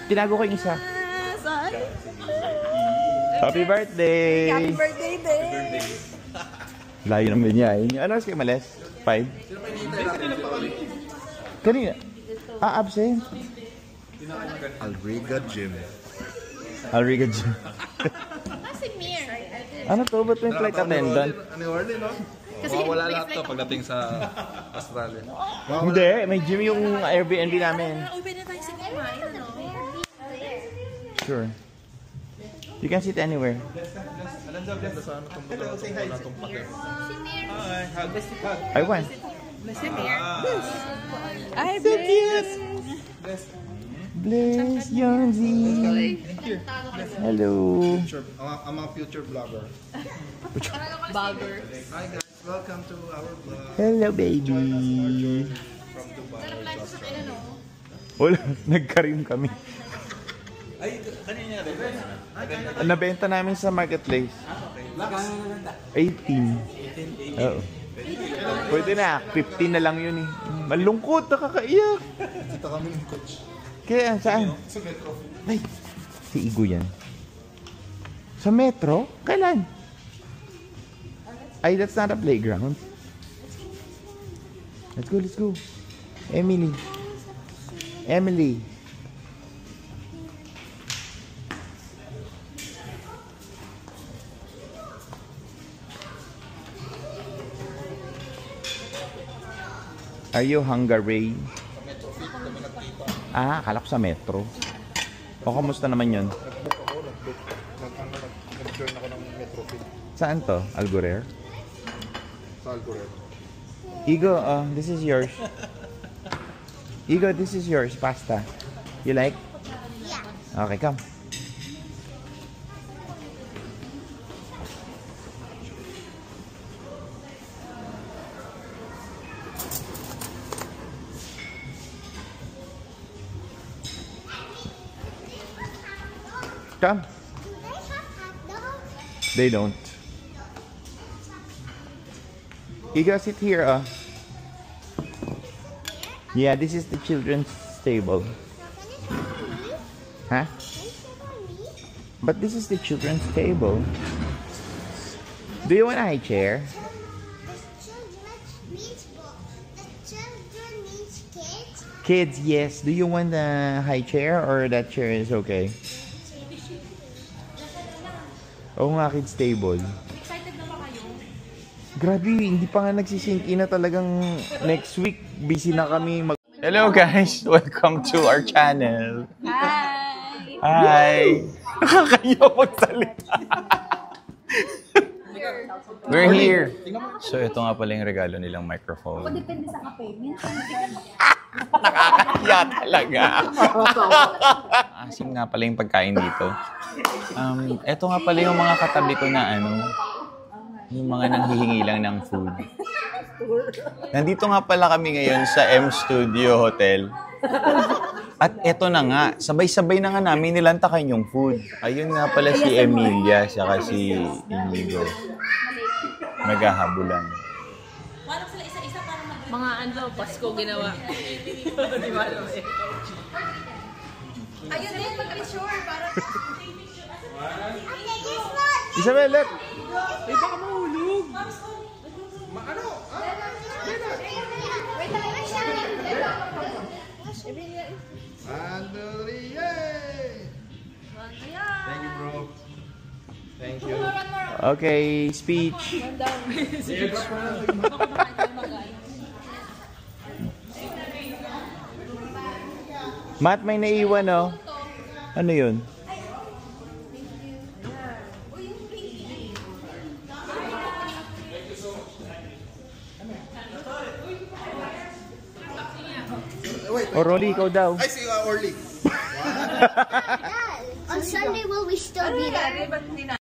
Tinago ko yung isa. Happy birthday! Happy birthday day! Layo naman niya. Ano oras kayo malis? 5? Kanina? Absent. Alriga Gym. Alriga Gym. Kasi Mir. Ano to? Ba't may flight attendant? Ano yung order, no? Wala lahat to pagdating sa Australia. Hindi, may gym yung Airbnb namin. Uy, pwede tayo sa kumain, ano? Sure. You can sit anywhere. I want. Si Mir. Ay, So cute! Bless Yonzi. Hello. I'm a future vlogger. Bagger. Hi guys, welcome to our vlog Hello, baby. from Dubai. Wala, nagkarim kami. Nabenta namin sa marketplace. 18. Oo. Pwede na, 15 na lang yun eh. Malungkot, nakakaiyak. Kita kami ng coach. Kaya, saan? Sa metro. Ay, si Igo yan. Sa metro? Kailan? Ay, that's not a playground. Let's go, let's go. Emily. Emily. Are you hungry? Akala ko sa metro. O, kamusta naman yun? Nag-book ako, nag-join ako ng Metrofit Saan to? Algorer? sa Algorer. Igo, this is yours. Igo, this is yours. Pasta. You like? Yeah. Okay, come. Come. They don't. Igo, sit here. Yeah, this is the children's table. Huh? But this is the children's table. Do you want a high chair? Kids, yes. Do you want a high chair or that chair is okay? Oo nga, kids table. Excited na ba kayo? Grabe, hindi pa nga nagsisink in na talagang next week. Busy na kami mag... Hello guys! Welcome to our channel. Hi! Hi! Nakakaya magsalita. We're here. So ito nga pala yung regalo nilang microphone. Depende sa kape. Nakakaya talaga. Asim nga pala yung pagkain dito. Ito nga pala yung mga katabi ko na yung mga nanghihingi lang ng food. Nandito nga pala kami ngayon sa M Studio Hotel. At eto na nga, sabay-sabay na nga namin nilantakan yung food. Ayun nga pala si Emilia, saka si Inigo. Naghahabulan. Mga ano, Pasko ginawa. Di ba alam eh? Ayun din, mag-picture para... Isabel, look! Ay, baka mahulog! Ano? Andrea! Thank you, bro. Thank you. Okay, speech. Matt, may naiwan, oh. Ano yun? O, Rolly, ikaw daw. Ay, si Orly. On Sunday, will we still be there?